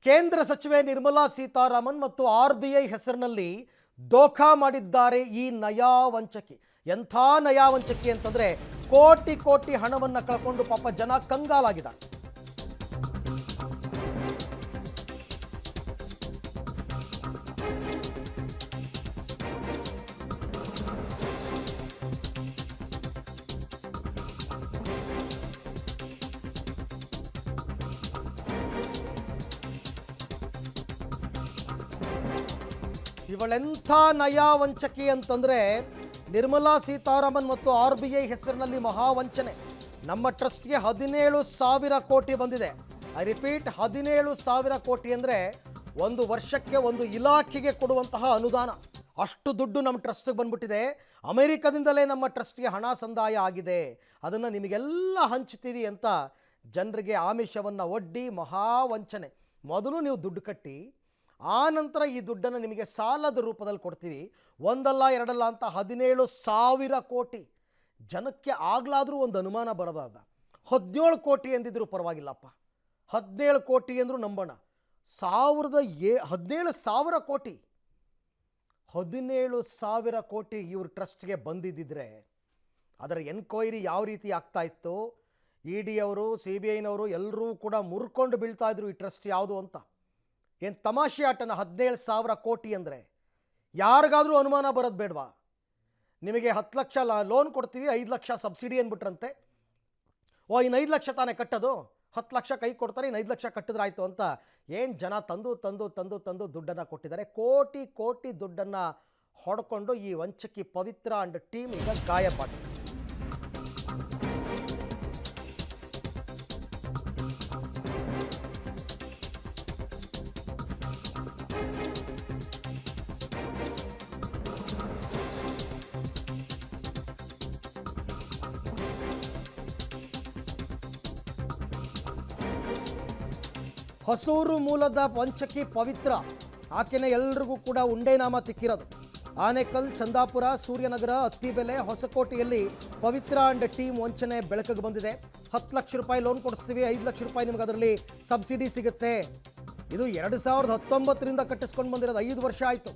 ಕೇಂದ್ರ ಸಚಿವೆ ನಿರ್ಮಲಾ ಸೀತಾರಾಮನ್ ಮತ್ತು ಆರ್‌ಬಿಐ ಹೆಸರಿನಲ್ಲಿ ದೋಖಾ ಮಾಡಿದ್ದಾರೆ ಈ ನಯಾ ವಂಚಕಿ. ಎಂಥ ನಯಾ ವಂಚಕಿ ಅಂತಂದ್ರೆ ಕೋಟಿ ಕೋಟಿ ಹಣವನ್ನು ಕಳ್ಕೊಂಡು ಪಾಪ ಜನ ಕಂಗಾಲಾಗಿದ್ದಾರೆ. ಇವಳೆಂಥ ನಯಾ ವಂಚಕಿ ಅಂತಂದರೆ ನಿರ್ಮಲಾ ಸೀತಾರಾಮನ್ ಮತ್ತು ಆರ್‌ಬಿಐ ಹೆಸರಿನಲ್ಲಿ ಮಹಾವಂಚನೆ. ನಮ್ಮ ಟ್ರಸ್ಟ್ಗೆ 17,000 ಕೋಟಿ ಬಂದಿದೆ. ಐ ರಿಪೀಟ್, 17,000 ಕೋಟಿ ಅಂದರೆ ಒಂದು ವರ್ಷಕ್ಕೆ ಒಂದು ಇಲಾಖೆಗೆ ಕೊಡುವಂತಹ ಅನುದಾನ. ಅಷ್ಟು ದುಡ್ಡು ನಮ್ಮ ಟ್ರಸ್ಟ್ಗೆ ಬಂದ್ಬಿಟ್ಟಿದೆ. ಅಮೆರಿಕದಿಂದಲೇ ನಮ್ಮ ಟ್ರಸ್ಟ್ಗೆ ಹಣ ಸಂದಾಯ ಆಗಿದೆ, ಅದನ್ನು ನಿಮಗೆಲ್ಲ ಹಂಚ್ತೀವಿ ಅಂತ ಜನರಿಗೆ ಆಮಿಷವನ್ನು ಒಡ್ಡಿ ಮಹಾವಂಚನೆ. ಮೊದಲು ನೀವು ದುಡ್ಡು ಕಟ್ಟಿ, ಆ ನಂತರ ಈ ದುಡ್ಡನ್ನು ನಿಮಗೆ ಸಾಲದ ರೂಪದಲ್ಲಿ ಕೊಡ್ತೀವಿ, ಒಂದಲ್ಲ ಎರಡಲ್ಲ ಅಂತ 17,000 ಕೋಟಿ. ಜನಕ್ಕೆ ಆಗಲಾದರೂ ಒಂದು ಅನುಮಾನ ಬರಬಾರ್ದ? 17 ಕೋಟಿ ಎಂದಿದ್ರು ಪರವಾಗಿಲ್ಲಪ್ಪ, 17 ಕೋಟಿ ಅಂದರೂ ನಂಬೋಣ. 17,000 ಕೋಟಿ, 17,000 ಕೋಟಿ ಇವ್ರ ಟ್ರಸ್ಟ್ಗೆ ಬಂದಿದ್ದಿದ್ರೆ ಅದರ ಎನ್ಕ್ವೈರಿ ಯಾವ ರೀತಿ ಆಗ್ತಾ ಇತ್ತು? ಇ ಡಿ ಅವರು, ಸಿ ಬಿ ಐನವರು ಎಲ್ಲರೂ ಕೂಡ ಮುರ್ಕೊಂಡು ಬೀಳ್ತಾ ಇದ್ರು ಈ ಟ್ರಸ್ಟ್ ಯಾವುದು ಅಂತ. ಏನು ತಮಾಷೆ ಆಟನ? 17,000 ಕೋಟಿ ಅಂದರೆ ಯಾರಿಗಾದರೂ ಅನುಮಾನ ಬರೋದು ಬೇಡವಾ? ನಿಮಗೆ 10 ಲಕ್ಷ ಲೋನ್ ಕೊಡ್ತೀವಿ, 5 ಲಕ್ಷ ಸಬ್ಸಿಡಿ ಅಂದ್ಬಿಟ್ರಂತೆ. ಇನ್ನು 5 ಲಕ್ಷ ತಾನೇ ಕಟ್ಟೋದು, 10 ಲಕ್ಷ ಕೈ ಕೊಡ್ತಾರೆ, ಇನ್ನು 5 ಲಕ್ಷ ಕಟ್ಟಿದ್ರೆ ಆಯಿತು ಅಂತ ಏನು ಜನ ತಂದು ದುಡ್ಡನ್ನು ಕೊಟ್ಟಿದ್ದಾರೆ. ಕೋಟಿ ಕೋಟಿ ದುಡ್ಡನ್ನು ಹೊಡ್ಕೊಂಡು ಈ ವಂಚಕಿ ಪವಿತ್ರ ಅಂಡ್ ಟೀಮ್ ಈಗ ಗಾಯಪಾಟಿದೆ. ಹೊಸೂರು ಮೂಲದ ವಂಚಕಿ ಪವಿತ್ರ, ಆಕೆನ ಎಲ್ರಿಗೂ ಕೂಡ ಉಂಡೆನಾಮ ತಿಕ್ಕಿರೋದು. ಆನೇಕಲ್, ಚಂದಾಪುರ, ಸೂರ್ಯನಗರ, ಅತ್ತಿಬೆಲೆ, ಹೊಸಕೋಟೆಯಲ್ಲಿ ಪವಿತ್ರ ಅಂಡ್ ಟೀಮ್ ವಂಚನೆ ಬೆಳಕಿಗೆ ಬಂದಿದೆ. 10 ಲಕ್ಷ ರೂಪಾಯಿ ಲೋನ್ ಕೊಡಿಸ್ತೀವಿ, 5 ಲಕ್ಷ ರೂಪಾಯಿ ನಿಮ್ಗೆ ಅದರಲ್ಲಿ ಸಬ್ಸಿಡಿ ಸಿಗುತ್ತೆ. ಇದು 2019ರಿಂದ ಕಟ್ಟಿಸ್ಕೊಂಡು ಬಂದಿರೋದು, 5 ವರ್ಷ ಆಯಿತು.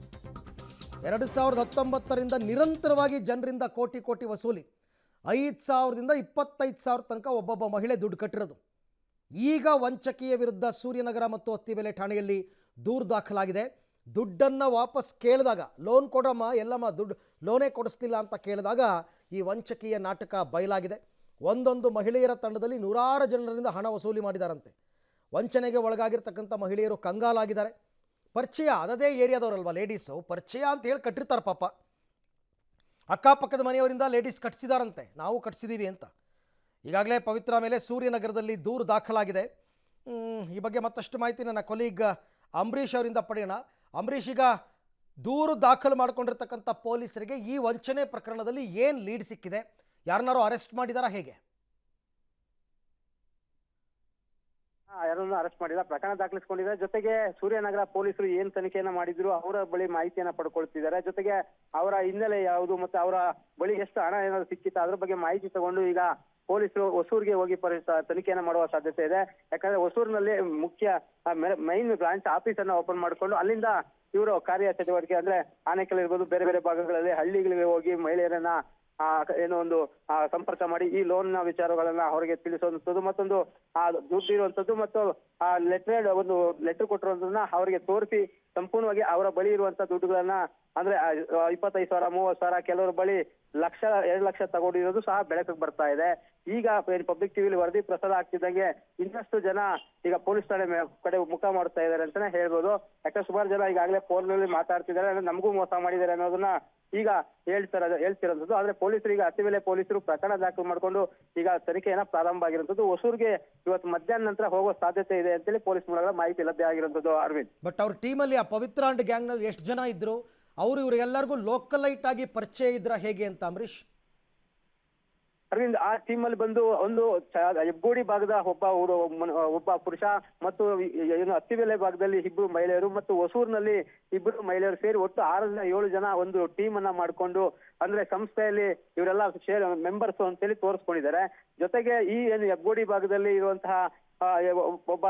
2019ರಿಂದ ನಿರಂತರವಾಗಿ ಜನರಿಂದ ಕೋಟಿ ಕೋಟಿ ವಸೂಲಿ. 5,000ದಿಂದ 25,000 ತನಕ ಒಬ್ಬೊಬ್ಬ ಮಹಿಳೆ ದುಡ್ಡು ಕಟ್ಟಿರೋದು. ಈಗ ವಂಚಕಿಯ ವಿರುದ್ಧ ಸೂರ್ಯನಗರ ಮತ್ತು ಅತ್ತಿಬೆಲೆ ಠಾಣೆಯಲ್ಲಿ ದೂರು ದಾಖಲಾಗಿದೆ. ದುಡ್ಡನ್ನು ವಾಪಸ್ ಕೇಳಿದಾಗ, ಲೋನ್ ಕೊಡಮ್ಮ, ಎಲ್ಲಮ್ಮ ದುಡ್ಡು ಲೋನೇ ಕೊಡಿಸ್ತಿಲ್ಲ ಅಂತ ಕೇಳಿದಾಗ ಈ ವಂಚಕಿಯ ನಾಟಕ ಬಯಲಾಗಿದೆ. ಒಂದೊಂದು ಮಹಿಳೆಯರ ತಂಡದಲ್ಲಿ ನೂರಾರು ಜನರಿಂದ ಹಣ ವಸೂಲಿ ಮಾಡಿದಾರಂತೆ. ವಂಚನೆಗೆ ಒಳಗಾಗಿರ್ತಕ್ಕಂಥ ಮಹಿಳೆಯರು ಕಂಗಾಲಾಗಿದ್ದಾರೆ. ಪರಿಚಯ ಅದೇ ಏರಿಯಾದವರಲ್ವ ಲೇಡೀಸು, ಪರಿಚಯ ಅಂತ ಹೇಳಿ ಕಟ್ಟಿರ್ತಾರೆ ಪಾಪ. ಅಕ್ಕಪಕ್ಕದ ಮನೆಯವರಿಂದ ಲೇಡೀಸ್ ಕಟ್ಟಿಸಿದಾರಂತೆ, ನಾವು ಕಟ್ಟಿಸಿದ್ದೀವಿ ಅಂತ. ಈಗಾಗಲೇ ಪವಿತ್ರ ಮೇಲೆ ಸೂರ್ಯನಗರದಲ್ಲಿ ದೂರು ದಾಖಲಾಗಿದೆ. ಈ ಬಗ್ಗೆ ಮತ್ತಷ್ಟು ಮಾಹಿತಿ ನನ್ನ ಕೊಲೀಗ್ ಅಂಬರೀಷ್ ಅವರಿಂದ ಪಡೆಯೋಣ. ಅಂಬರೀಷ್, ಈಗ ದೂರು ದಾಖಲು ಮಾಡಿಕೊಂಡಿರ್ತಕ್ಕಂಥ ಪೊಲೀಸರಿಗೆ ಈ ವಂಚನೆ ಪ್ರಕರಣದಲ್ಲಿ ಏನು ಲೀಡ್ ಸಿಕ್ಕಿದೆ? ಯಾರನ್ನಾರು ಅರೆಸ್ಟ್ ಮಾಡಿದಾರಾ, ಹೇಗೆ? ಯಾರನ್ನು ಅರೆಸ್ಟ್ ಮಾಡಿಲ್ಲ, ಪ್ರಕರಣ ದಾಖಲಿಸಿಕೊಂಡಿದ್ದಾರೆ. ಜೊತೆಗೆ ಸೂರ್ಯನಗರ ಪೊಲೀಸರು ಏನ್ ತನಿಖೆಯನ್ನ ಮಾಡಿದ್ರು ಅವರ ಬಳಿ ಮಾಹಿತಿಯನ್ನ ಪಡ್ಕೊಳ್ತಿದ್ದಾರೆ. ಜೊತೆಗೆ ಅವರ ಹಿನ್ನೆಲೆ ಯಾವುದು ಮತ್ತು ಅವರ ಬಳಿ ಎಷ್ಟು ಹಣ ಏನಾದ್ರು ಸಿಕ್ಕಿತ್ತು ಅದ್ರ ಬಗ್ಗೆ ಮಾಹಿತಿ ತಗೊಂಡು ಈಗ ಪೊಲೀಸರು ಹೊಸೂರಿಗೆ ಹೋಗಿ ತನಿಖೆಯನ್ನ ಮಾಡುವ ಸಾಧ್ಯತೆ ಇದೆ. ಯಾಕಂದ್ರೆ ಹೊಸೂರಿನಲ್ಲಿ ಮುಖ್ಯ ಮೈನ್ ಬ್ರಾಂಚ್ ಆಫೀಸ್ ಅನ್ನ ಓಪನ್ ಮಾಡಿಕೊಂಡು ಅಲ್ಲಿಂದ ಇವರು ಕಾರ್ಯ ಚಟುವಟಿಕೆ ಅಂದ್ರೆ ಆನೇಕಲ್ ಇರ್ಬೋದು, ಬೇರೆ ಬೇರೆ ಭಾಗಗಳಲ್ಲಿ ಹಳ್ಳಿಗಳಿಗೆ ಹೋಗಿ ಮಹಿಳೆಯರನ್ನ ಏನೋ ಒಂದು ಸಂಪರ್ಕ ಮಾಡಿ ಈ ಲೋನ್ ನ ವಿಚಾರಗಳನ್ನ ಅವರಿಗೆ ತಿಳಿಸುವಂಥದ್ದು, ಮತ್ತೊಂದು ದುಡ್ಡು ಇರುವಂತದ್ದು ಮತ್ತು ಒಂದು ಲೆಟರ್ ಕೊಟ್ಟಿರುವಂತದನ್ನ ಅವರಿಗೆ ತೋರಿಸಿ ಸಂಪೂರ್ಣವಾಗಿ ಅವರ ಬಳಿ ಇರುವಂತ ದುಡ್ಡುಗಳನ್ನ ಅಂದ್ರೆ 25,000, 30,000, ಕೆಲವರ ಬಳಿ 1,00,000, 2,00,000 ತಗೊಂಡಿರೋದು ಸಹ ಬೆಳಕಿಗೆ ಬರ್ತಾ ಇದೆ. ಈಗ ಪಬ್ಲಿಕ್ ಟಿವಿಲಿ ವರದಿ ಪ್ರಸಾರ ಆಗ್ತಿದ್ದಂಗೆ ಇನ್ನಷ್ಟು ಜನ ಈಗ ಪೊಲೀಸ್ ಠಾಣೆ ಕಡೆ ಮುಖ ಮಾಡ್ತಾ ಇದ್ದಾರೆ ಅಂತಾನೆ ಹೇಳ್ಬೋದು. ಯಾಕಂದ್ರೆ ಸುಮಾರು ಜನ ಈಗಾಗಲೇ ಫೋನ್ ನಲ್ಲಿ ಮಾತಾಡ್ತಿದ್ದಾರೆ, ಅಂದ್ರೆ ನಮಗೂ ಮೋಸ ಮಾಡಿದ್ದಾರೆ ಅನ್ನೋದನ್ನ ಈಗ ಹೇಳ್ತಿರೋದು. ಆದ್ರೆ ಪೊಲೀಸರು ಈಗ ಅತ್ತಿಬೆಲೆ ಪೊಲೀಸರು ಪ್ರಕರಣ ದಾಖಲು ಮಾಡಿಕೊಂಡು ಈಗ ತನಿಖೆಯನ್ನ ಪ್ರಾರಂಭ ಆಗಿರುವಂತದ್ದು. ಹೊಸೂರಿಗೆ ಇವತ್ತು ಮಧ್ಯಾಹ್ನ ನಂತರ ಹೋಗೋ ಸಾಧ್ಯತೆ ಇದೆ ಅಂತೇಳಿ ಪೊಲೀಸ್ ಮೂಲಗಳ ಮಾಹಿತಿ ಲಭ್ಯ ಆಗಿರುವಂತದ್ದು. ಅರವಿಂದ್, ಬಟ್ ಅವ್ರ ಟೀಮಲ್ಲಿ ಆ ಪವಿತ್ರ ಅಂಡ್ ಗ್ಯಾಂಗ್ನಲ್ಲಿ ಎಷ್ಟು ಜನ ಇದ್ರು? ಅವರು ಇವರಿಗೆಲ್ಲರಿಗೂ ಲೋಕಲೈಟ್ ಆಗಿ ಪರಿಚಯ ಇದ್ರ ಹೇಗೆ ಅಂತ ಅಂಬರೀಷ್? ಅರವಿಂದ್, ಆ ಟೀಮ್ ಅಲ್ಲಿ ಬಂದು ಒಂದು ಹೆಬ್ಗೋಡಿ ಭಾಗದ ಒಬ್ಬ ಪುರುಷ ಮತ್ತು ಏನು ಅತ್ತಿಬೆಲೆ ಭಾಗದಲ್ಲಿ 2 ಮಹಿಳೆಯರು ಮತ್ತು ಹೊಸೂರಿನಲ್ಲಿ 2 ಮಹಿಳೆಯರು ಸೇರಿ ಒಟ್ಟು 6ರಿಂದ 7 ಜನ ಒಂದು ಟೀಮ್ ಅನ್ನ ಮಾಡ್ಕೊಂಡು, ಅಂದ್ರೆ ಸಂಸ್ಥೆಯಲ್ಲಿ ಇವರೆಲ್ಲ ಮೆಂಬರ್ಸ್ ಅಂತೇಳಿ ತೋರಿಸ್ಕೊಂಡಿದ್ದಾರೆ. ಜೊತೆಗೆ ಈ ಏನು ಹೆಬ್ಗೋಡಿ ಭಾಗದಲ್ಲಿ ಇರುವಂತಹ ಒಬ್ಬ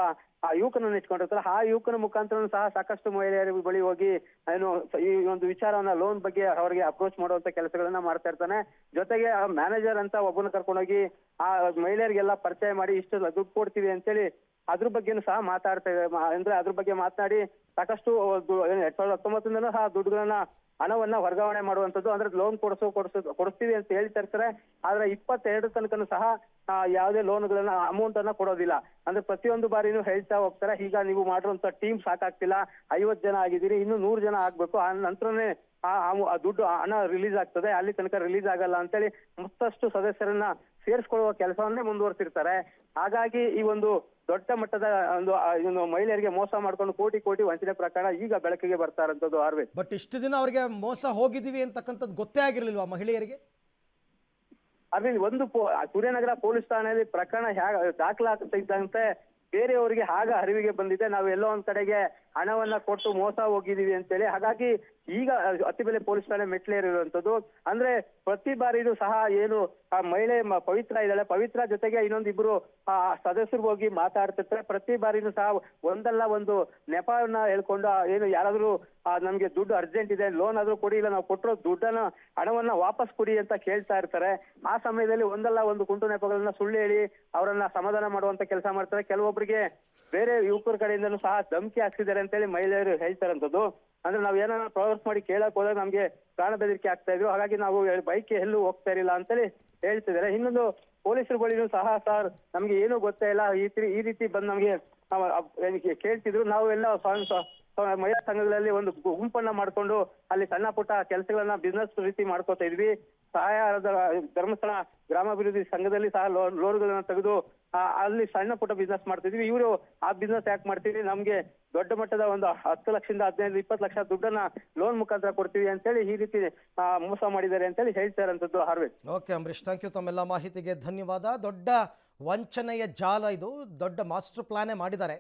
ಆ ಯುವಕನನ್ನು ಇಟ್ಕೊಂಡಿರ್ತಾರೆ. ಆ ಯುವಕನ ಮುಖಾಂತರ ಸಹ ಸಾಕಷ್ಟು ಮಹಿಳೆಯರ ಬಳಿ ಹೋಗಿ ಏನು ಈ ಒಂದು ವಿಚಾರವನ್ನ ಲೋನ್ ಬಗ್ಗೆ ಅವರಿಗೆ ಅಪ್ರೋಚ್ ಮಾಡುವಂತ ಕೆಲಸಗಳನ್ನ ಮಾಡ್ತಾ ಇರ್ತಾನೆ. ಜೊತೆಗೆ ಆ ಮ್ಯಾನೇಜರ್ ಅಂತ ಒಬ್ಬನ ಕರ್ಕೊಂಡೋಗಿ ಆ ಮಹಿಳೆಯರಿಗೆಲ್ಲ ಪರಿಚಯ ಮಾಡಿ ಇಷ್ಟು ದುಡ್ಡು ಕೊಡ್ತೀವಿ ಅಂತೇಳಿ ಅದ್ರ ಬಗ್ಗೆನೂ ಸಹ ಮಾತಾಡ್ತಾ ಅಂದ್ರೆ ಅದ್ರ ಬಗ್ಗೆ ಮಾತನಾಡಿ ಸಾಕಷ್ಟು 2019 ಸಹ ದುಡ್ಡುಗಳನ್ನ ಹಣವನ್ನ ವರ್ಗಾವಣೆ ಮಾಡುವಂತದ್ದು, ಅಂದ್ರೆ ಲೋನ್ ಕೊಡಿಸ್ತೀವಿ ಅಂತ ಹೇಳ್ತಾ ಇರ್ತಾರೆ. ಆದ್ರೆ 22 ತನಕನೂ ಸಹ ಯಾವುದೇ ಲೋನ್ಗಳನ್ನ ಅಮೌಂಟ್ ಅನ್ನ ಕೊಡೋದಿಲ್ಲ. ಅಂದ್ರೆ ಪ್ರತಿಯೊಂದು ಬಾರಿನೂ ಹೇಳ್ತಾ ಹೋಗ್ತಾರೆ, ಈಗ ನೀವು ಮಾಡಿರುವಂತ ಟೀಮ್ ಸಾಕಾಗ್ತಿಲ್ಲ, 50 ಜನ ಆಗಿದ್ದೀರಿ, ಇನ್ನು 100 ಜನ ಆಗ್ಬೇಕು, ಆ ನಂತರನೇ ಆ ದುಡ್ಡು ಹಣ ರಿಲೀಸ್ ಆಗ್ತದೆ, ಅಲ್ಲಿ ತನಕ ರಿಲೀಸ್ ಆಗಲ್ಲ ಅಂತೇಳಿ ಮತ್ತಷ್ಟು ಸದಸ್ಯರನ್ನ ಸೇರಿಸ್ಕೊಳ್ಳುವ ಕೆಲಸವನ್ನೇ ಮುಂದುವರ್ಸಿರ್ತಾರೆ. ಹಾಗಾಗಿ ಈ ಒಂದು ದೊಡ್ಡ ಮಟ್ಟದ ಒಂದು ಮಹಿಳೆಯರಿಗೆ ಮೋಸ ಮಾಡ್ಕೊಂಡು ಕೋಟಿ ವಂಚನೆ ಪ್ರಕರಣ ಈಗ ಬೆಳಕಿಗೆ ಬರ್ತಾ ಇರೋಂಥದ್ದು ಆರ್ವಿ. ಬಟ್ ಇಷ್ಟು ದಿನ ಅವ್ರಿಗೆ ಮೋಸ ಹೋಗಿದ್ದೀವಿ ಅಂತಕ್ಕಂಥದ್ದು ಗೊತ್ತೇ ಆಗಿರ್ಲಿಲ್ವಾ ಮಹಿಳೆಯರಿಗೆ? ಅದೇ ಒಂದು ಸೂರ್ಯನಗರ ಪೊಲೀಸ್ ಠಾಣೆಯಲ್ಲಿ ಪ್ರಕರಣ ದಾಖಲಾಗ್ತಾ ಇದ್ದಂತೆ ಬೇರೆಯವರಿಗೆ ಆಗ ಅರಿವಿಗೆ ಬಂದಿದೆ, ನಾವು ಎಲ್ಲೋ ಒಂದ್ ಕಡೆಗೆ ಹಣವನ್ನ ಕೊಟ್ಟು ಮೋಸ ಹೋಗಿದೀವಿ ಅಂತೇಳಿ. ಹಾಗಾಗಿ ಈಗ ಅತ್ತಿಬೆಲೆ ಪೊಲೀಸ್ ಠಾಣೆ ಮೆಟ್ಲೇರಿರುವಂತದ್ದು. ಅಂದ್ರೆ ಪ್ರತಿ ಬಾರಿನೂ ಸಹ ಏನು ಆ ಮಹಿಳೆ ಪವಿತ್ರ ಇದ್ದಾಳೆ, ಪವಿತ್ರ ಜೊತೆಗೆ ಇನ್ನೊಂದಿಬ್ರು ಸದಸ್ಯರು ಹೋಗಿ ಮಾತಾಡ್ತಿರ್ತಾರೆ. ಪ್ರತಿ ಬಾರಿನೂ ಸಹ ಒಂದಲ್ಲ ಒಂದು ನೆಪವನ್ನ ಹೇಳ್ಕೊಂಡು ಏನು ಯಾರಾದ್ರೂ ನಮ್ಗೆ ದುಡ್ಡು ಅರ್ಜೆಂಟ್ ಇದೆ, ಲೋನ್ ಆದ್ರೂ ಕೊಡಿ, ಇಲ್ಲ ನಾವು ಕೊಟ್ಟಿರೋ ದುಡ್ಡನ್ನ ಹಣವನ್ನ ವಾಪಸ್ ಕೊಡಿ ಅಂತ ಕೇಳ್ತಾ ಇರ್ತಾರೆ. ಆ ಸಮಯದಲ್ಲಿ ಒಂದಲ್ಲ ಒಂದು ಕುಂಟು ನೆಪಗಳನ್ನ ಸುಳ್ಳು ಹೇಳಿ ಅವರನ್ನ ಸಮಾಧಾನ ಮಾಡುವಂತ ಕೆಲಸ ಮಾಡ್ತಾರೆ. ಕೆಲವೊಬ್ಬರಿಗೆ ಬೇರೆ ಯುವಕರ ಕಡೆಯಿಂದನೂ ಸಹ ಧಮಕಿ ಹಾಕ್ಸಿದ್ದಾರೆ ಅಂತೇಳಿ ಮಹಿಳೆಯರು ಹೇಳ್ತಾರಂಥದ್ದು. ಅಂದ್ರೆ ನಾವ್ ಏನಾರ ಪ್ರವಾಸ ಮಾಡಿ ಕೇಳಕ್ ಹೋದಾಗ ನಮ್ಗೆ ಪ್ರಾಣ ಬೆದರಿಕೆ ಆಗ್ತಾ ಇದ್ವು, ಹಾಗಾಗಿ ನಾವು ಬೈಕ್ ಎಲ್ಲೂ ಹೋಗ್ತಾ ಇರಲಿಲ್ಲ ಅಂತೇಳಿ ಹೇಳ್ತಿದ್ದಾರೆ. ಇನ್ನೊಂದು ಪೊಲೀಸರ ಬಳಿನೂ ಸಹ ಸರ್ ನಮ್ಗೆ ಏನೂ ಗೊತ್ತೇ ಇಲ್ಲ, ಈ ರೀತಿ ಬಂದು ನಮ್ಗೆ ಕೇಳ್ತಿದ್ರು, ನಾವು ಎಲ್ಲ ಮಹಿಳಾ ಸಂಘಗಳಲ್ಲಿ ಒಂದು ಗುಂಪನ್ನ ಮಾಡ್ಕೊಂಡು ಅಲ್ಲಿ ಸಣ್ಣ ಪುಟ್ಟ ಕೆಲಸಗಳನ್ನ ಬಿಸ್ನೆಸ್ ರೀತಿ ಮಾಡ್ಕೋತಾ ಇದ್ವಿ. ಸಹಾಯದ ಧರ್ಮಸ್ಥಳ ಗ್ರಾಮಾಭಿವೃದ್ಧಿ ಸಂಘದಲ್ಲಿ ಸಹ ಲೋನ್ಗಳನ್ನ ತೆಗೆದು ಅಲ್ಲಿ ಸಣ್ಣ ಪುಟ್ಟ ಬಿಸ್ನೆಸ್ ಮಾಡ್ತಿದ್ವಿ. ಇವರು ಆ ಬಿಸ್ನೆಸ್ ಯಾಕೆ ಮಾಡ್ತೀವಿ, ನಮ್ಗೆ ದೊಡ್ಡ ಮಟ್ಟದ ಒಂದು 10 ಲಕ್ಷದಿಂದ 15-20 ಲಕ್ಷ ದುಡ್ಡನ್ನ ಲೋನ್ ಮುಖಾಂತರ ಕೊಡ್ತೀವಿ ಅಂತೇಳಿ ಈ ರೀತಿ ಮೋಸ ಮಾಡಿದ್ದಾರೆ ಅಂತೇಳಿ ಹೇಳ್ತಾ ಇರೋಂಥದ್ದು ಹಾರ್ವೆ. Okay Ambareesh, thank you. ತಮ್ಮೆಲ್ಲ ಮಾಹಿತಿಗೆ ಧನ್ಯವಾದ. ದೊಡ್ಡ ವಂಚನೆಯ ಜಾಲ ಇದು, ದೊಡ್ಡ ಮಾಸ್ಟರ್ ಪ್ಲಾನೇ ಮಾಡಿದ್ದಾರೆ.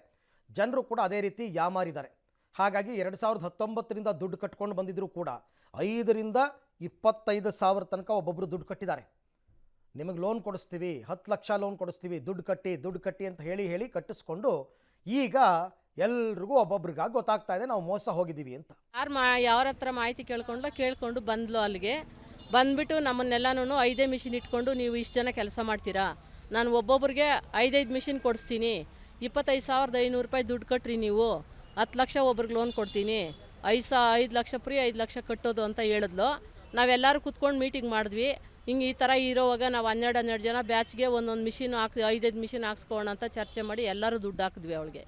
ಜನರು ಕೂಡ ಅದೇ ರೀತಿ ಯಾಮಾರಿದ್ದಾರೆ. ಹಾಗಾಗಿ 2019ರಿಂದ ದುಡ್ಡು ಕಟ್ಕೊಂಡು ಬಂದಿದ್ರು ಕೂಡ 5ರಿಂದ 25 ಸಾವಿರ ತನಕ ಒಬ್ಬೊಬ್ಬರು ದುಡ್ಡು ಕಟ್ಟಿದ್ದಾರೆ. ನಿಮಗೆ ಲೋನ್ ಕೊಡಿಸ್ತೀವಿ, 10 ಲಕ್ಷ ಲೋನ್ ಕೊಡಿಸ್ತೀವಿ, ದುಡ್ಡು ಕಟ್ಟಿ ಅಂತ ಹೇಳಿ ಕಟ್ಟಿಸ್ಕೊಂಡು ಈಗ ಎಲ್ರಿಗೂ ಒಬ್ಬೊಬ್ರಿಗಾಗಿ ಗೊತ್ತಾಗ್ತಾ ಇದೆ ನಾವು ಮೋಸ ಹೋಗಿದ್ದೀವಿ ಅಂತ. ಯಾರ ಹತ್ರ ಮಾಹಿತಿ ಕೇಳ್ಕೊಂಡು ಬಂದ್ಲು. ಅಲ್ಲಿಗೆ ಬಂದ್ಬಿಟ್ಟು ನಮ್ಮನ್ನೆಲ್ಲನೂ 5 ಮಿಷಿನ್ ಇಟ್ಕೊಂಡು ನೀವು ಇಷ್ಟು ಜನ ಕೆಲಸ ಮಾಡ್ತೀರಾ, ನಾನು ಒಬ್ಬೊಬ್ರಿಗೆ 5 ಮಿಷಿನ್ ಕೊಡಿಸ್ತೀನಿ, 25,500 ರೂಪಾಯಿ ದುಡ್ಡು ಕಟ್ರಿ, ನೀವು 10 ಲಕ್ಷ ಒಬ್ರಿಗೆ ಲೋನ್ ಕೊಡ್ತೀನಿ, 5 ಲಕ್ಷ ಫ್ರೀ, 5 ಲಕ್ಷ ಕಟ್ಟೋದು ಅಂತ ಹೇಳಿದ್ಲು. ನಾವೆಲ್ಲರೂ ಕೂತ್ಕೊಂಡು ಮೀಟಿಂಗ್ ಮಾಡಿದ್ವಿ. ಹಿಂಗೆ ಈ ಥರ ಇರೋವಾಗ ನಾವು 12 ಜನ ಬ್ಯಾಚ್ಗೆ ಒಂದೊಂದು ಮಿಷಿನ್ 5 ಮಿಷಿನ್ ಹಾಕ್ಸ್ಕೊಳ್ಳೋಣ ಅಂತ ಚರ್ಚೆ ಮಾಡಿ ಎಲ್ಲರೂ ದುಡ್ಡು ಹಾಕಿದ್ವಿ ಅವಳಿಗೆ.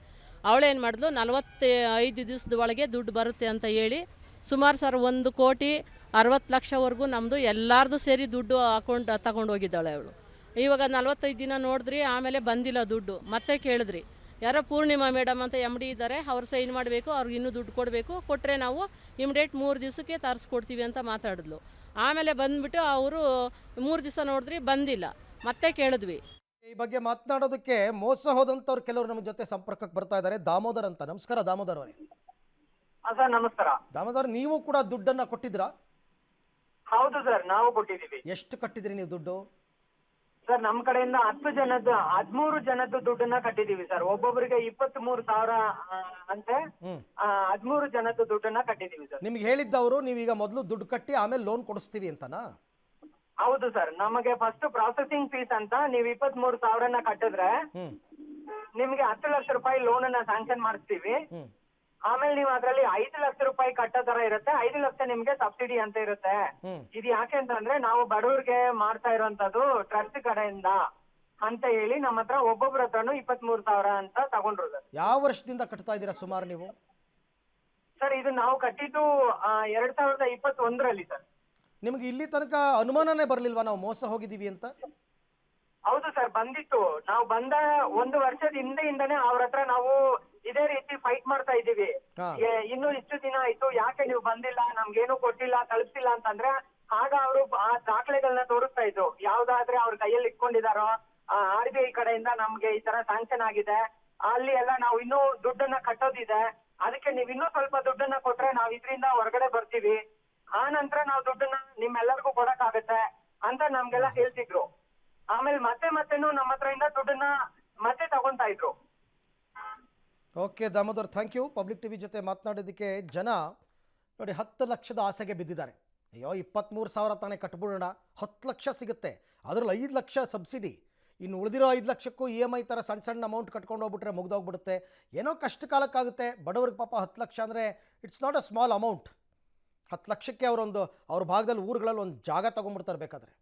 ಅವಳೇನು ಮಾಡಿದ್ಲು, 45 ದಿವಸದ ಒಳಗೆ ದುಡ್ಡು ಬರುತ್ತೆ ಅಂತ ಹೇಳಿ ಸುಮಾರು ಸರ್ 1,60,00,000ವರೆಗೂ ನಮ್ಮದು ಎಲ್ಲರದು ಸೇರಿ ದುಡ್ಡು ಅಕೌಂಟ್ ತಗೊಂಡು ಹೋಗಿದ್ದಾಳೆ ಅವಳು. ಇವಾಗ 45 ದಿನ ನೋಡಿದ್ರಿ, ಆಮೇಲೆ ಬಂದಿಲ್ಲ ದುಡ್ಡು. ಮತ್ತೆ ಕೇಳಿದ್ರಿ, ಯಾರೋ ಪೂರ್ಣಿಮಾ ಮೇಡಮ್ ಅಂತ MD ಇದ್ದಾರೆ, ಅವ್ರು ಸೈನ್ ಮಾಡಬೇಕು, ಅವ್ರಿಗೆ ಇನ್ನೂ ದುಡ್ಡು ಕೊಟ್ಟರೆ ನಾವು ಇಮಿಡಿಯೇಟ್ 3 ದಿವಸಕ್ಕೆ ತರಿಸ್ಕೊಡ್ತೀವಿ ಅಂತ ಮಾತಾಡಿದ್ಲು. ಆಮೇಲೆ ಬಂದುಬಿಟ್ಟು ಅವರು 3 ದಿವಸ ನೋಡಿದ್ರಿ, ಬಂದಿಲ್ಲ. ಮತ್ತೆ ಕೇಳಿದ್ವಿ. ಈ ಬಗ್ಗೆ ಮಾತನಾಡೋದಕ್ಕೆ ಮೋಸ ಹೋದಂಥವ್ರು ಕೆಲವರು ನಮ್ಮ ಜೊತೆ ಸಂಪರ್ಕಕ್ಕೆ ಬರ್ತಾ ಇದ್ದಾರೆ. ದಾಮೋದರ್ ಅಂತ. ನಮಸ್ಕಾರ ದಾಮೋದರ್ ಅವರೇ. ಸರ್ ನಮಸ್ಕಾರ. ದಾಮೋದರ್, ನೀವು ಕೂಡ ದುಡ್ಡನ್ನ ಕೊಟ್ಟಿದ್ರಾ? ಹೌದು ಸರ್, ನಾವು ಕೊಟ್ಟಿದ್ದೀವಿ. ಎಷ್ಟು ಕಟ್ಟಿದ್ರಿ ನೀವು ದುಡ್ಡು? ಸರ್ ನಮ್ಮ ಕಡೆಯಿಂದ 13 ಜನದ್ದು ದುಡ್ಡನ್ನ ಕಟ್ಟಿದೀವಿ ಸರ್. ಒಬ್ಬೊಬ್ಬರಿಗೆ 23,000 ಅಂತೆ 13 ಜನದ್ದು ದುಡ್ಡನ್ನ ಕಟ್ಟಿದೀವಿ ಸರ್. ನಿಮ್ಗೆ ಹೇಳಿದ್ದವರು ನೀವೀಗ ಮೊದಲು ದುಡ್ಡು ಕಟ್ಟಿ ಆಮೇಲೆ ಲೋನ್ ಕೊಡಿಸ್ತೀವಿ ಅಂತನಾ? ಹೌದು ಸರ್, ನಮಗೆ ಫಸ್ಟ್ ಪ್ರಾಸೆಸಿಂಗ್ ಫೀಸ್ ಅಂತ ನೀವು 23,000 ಕಟ್ಟಿದ್ರೆ ನಿಮ್ಗೆ 10 ಲಕ್ಷ ರೂಪಾಯಿ ಲೋನ್ ಅನ್ನ ಸ್ಯಾಂಕ್ಷನ್ ಮಾಡಿಸ್ತೀವಿ. ಆಮೇಲೆ ನೀವು ಅದ್ರಲ್ಲಿ 5 ಲಕ್ಷ ರೂಪಾಯಿ ಕಟ್ಟೋ ತರ ಇರುತ್ತೆ, 5 ಲಕ್ಷ ನಿಮ್ಗೆ ಸಬ್ಸಿಡಿ ಅಂತ ಇರುತ್ತೆ. ಇದು ಯಾಕೆ ಅಂತಂದ್ರೆ ನಾವು ಬಡವ್ರಿಗೆ ಮಾಡ್ತಾ ಇರುವಂತದ್ದು ಟ್ರಸ್ಟ್ ಕಡೆಯಿಂದ ಅಂತ ಹೇಳಿ ನಮ್ಮ ಹತ್ರ ಒಬ್ಬೊಬ್ರ ಹತ್ರನು 23,000 ಅಂತ ತಗೊಂಡ್ರು ಸರ್. ಯಾವ ವರ್ಷದಿಂದ ಕಟ್ತಾ ಇದ್ದೀರಾ ಸುಮಾರು ನೀವು? ಸರ್ ಇದು ನಾವು ಕಟ್ಟಿದ್ದು 2021ರಲ್ಲಿ ಸರ್. ನಿಮ್ಗೆ ಇಲ್ಲಿ ತನಕ ಅನುಮಾನನೇ ಬರಲಿಲ್ವಾ ನಾವು ಮೋಸ ಹೋಗಿದ್ದೀವಿ ಅಂತ? ಹೌದು ಸರ್, ಬಂದಿತ್ತು. ನಾವು ಬಂದ 1 ವರ್ಷದ ಹಿಂದೆಯಿಂದನೇ ಅವ್ರ ಹತ್ರ ನಾವು ಇದೇ ರೀತಿ ಫೈಟ್ ಮಾಡ್ತಾ ಇದ್ದೀವಿ. ಇನ್ನು ಇಷ್ಟು ದಿನ ಆಯ್ತು, ಯಾಕೆ ನೀವು ಬಂದಿಲ್ಲ, ನಮ್ಗೇನು ಕೊಟ್ಟಿಲ್ಲ, ತಲುಪಿಸಿಲ್ಲ ಅಂತಂದ್ರೆ ಆಗ ಅವರು ಆ ದಾಖಲೆಗಳನ್ನ ತೋರಿಸ್ತಾ ಇದ್ರು. ಯಾವ್ದಾದ್ರೆ ಅವ್ರ ಕೈಯಲ್ಲಿ ಇಟ್ಕೊಂಡಿದಾರೋ, RBI ಕಡೆಯಿಂದ ನಮ್ಗೆ ಈ ತರ ಸ್ಯಾಂಕ್ಷನ್ ಆಗಿದೆ, ಅಲ್ಲಿ ಎಲ್ಲ ನಾವು ಇನ್ನೂ ದುಡ್ಡನ್ನ ಕಟ್ಟೋದಿದೆ, ಅದಕ್ಕೆ ನೀವ್ ಇನ್ನೂ ಸ್ವಲ್ಪ ದುಡ್ಡನ್ನ ಕೊಟ್ರೆ ನಾವ್ ಇದ್ರಿಂದ ಹೊರಗಡೆ ಬರ್ತೀವಿ, ಆ ನಂತರ ನಾವು ದುಡ್ಡನ್ನ ನಿಮ್ಮೆಲ್ಲರಿಗೂ ಕೊಡಕ್ಕಾಗತ್ತೆ ಅಂತ ನಮ್ಗೆಲ್ಲ ಹೇಳ್ತಿದ್ರು. ಆಮೇಲೆ ಮತ್ತೆನೂ ನಮ್ಮ ಹತ್ರ ಇಂದ ದುಡ್ಡನ್ನ ಮತ್ತೆ ತಗೊಂತಾ ಇದ್ರು. Okay Damodar, thank you. Public TV ಜೊತೆ ಮಾತನಾಡೋದಕ್ಕೆ. ಜನ ನೋಡಿ 10 ಲಕ್ಷದ ಆಸೆಗೆ ಬಿದ್ದಿದ್ದಾರೆ. ಅಯ್ಯೋ 23,000 ತಾನೇ ಕಟ್ಬಿಡೋಣ, 10 ಲಕ್ಷ ಸಿಗುತ್ತೆ, ಅದರಲ್ಲಿ 5 ಲಕ್ಷ ಸಬ್ಸಿಡಿ, ಇನ್ನು ಉಳಿದಿರೋ 5 ಲಕ್ಷಕ್ಕೂ EMI ಥರ ಸಣ್ಣ ಸಣ್ಣ ಅಮೌಂಟ್ ಕಟ್ಕೊಂಡು ಹೋಗ್ಬಿಟ್ರೆ ಮುಗ್ದೋಗ್ಬಿಡುತ್ತೆ, ಏನೋ ಕಷ್ಟ ಕಾಲಕ್ಕಾಗುತ್ತೆ. ಬಡವ್ರಿಗೆ ಪಾಪ 10 ಲಕ್ಷ ಅಂದರೆ it's not a small amount. 10 ಲಕ್ಷಕ್ಕೆ ಅವ್ರ ಭಾಗದಲ್ಲಿ ಊರುಗಳಲ್ಲಿ ಒಂದು ಜಾಗ ತೊಗೊಂಡ್ಬಿಡ್ತಾರೆ, ಬೇಕಾದರೆ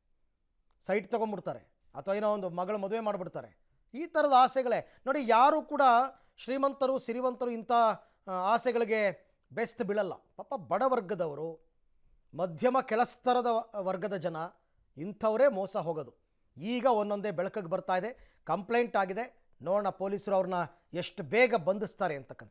ಸೈಟ್ ತೊಗೊಂಡ್ಬಿಡ್ತಾರೆ, ಅಥವಾ ಏನೋ ಒಂದು ಮಗಳ ಮದುವೆ ಮಾಡಿಬಿಡ್ತಾರೆ. ಈ ಥರದ ಆಸೆಗಳೇ ನೋಡಿ. ಯಾರೂ ಕೂಡ ಶ್ರೀಮಂತರು ಸಿರಿವಂತರು ಇಂಥ ಆಸೆಗಳಿಗೆ ಬೆಸ್ಟ್ ಬೀಳಲ್ಲ. ಪಾಪ ಬಡವರ್ಗದವರು, ಮಧ್ಯಮ ಕೆಳಸ್ತರದ ವರ್ಗದ ಜನ, ಇಂಥವರೇ ಮೋಸ ಹೋಗೋದು. ಈಗ ಒಂದೊಂದೇ ಬೆಳಕಿಗೆ ಬರ್ತಾ ಇದೆ. ಕಂಪ್ಲೇಂಟ್ ಆಗಿದೆ, ನೋಡೋಣ ಪೊಲೀಸರು ಅವ್ರನ್ನ ಎಷ್ಟು ಬೇಗ ಬಂಧಿಸ್ತಾರೆ ಅಂತಕ್ಕಂಥದ್ದು.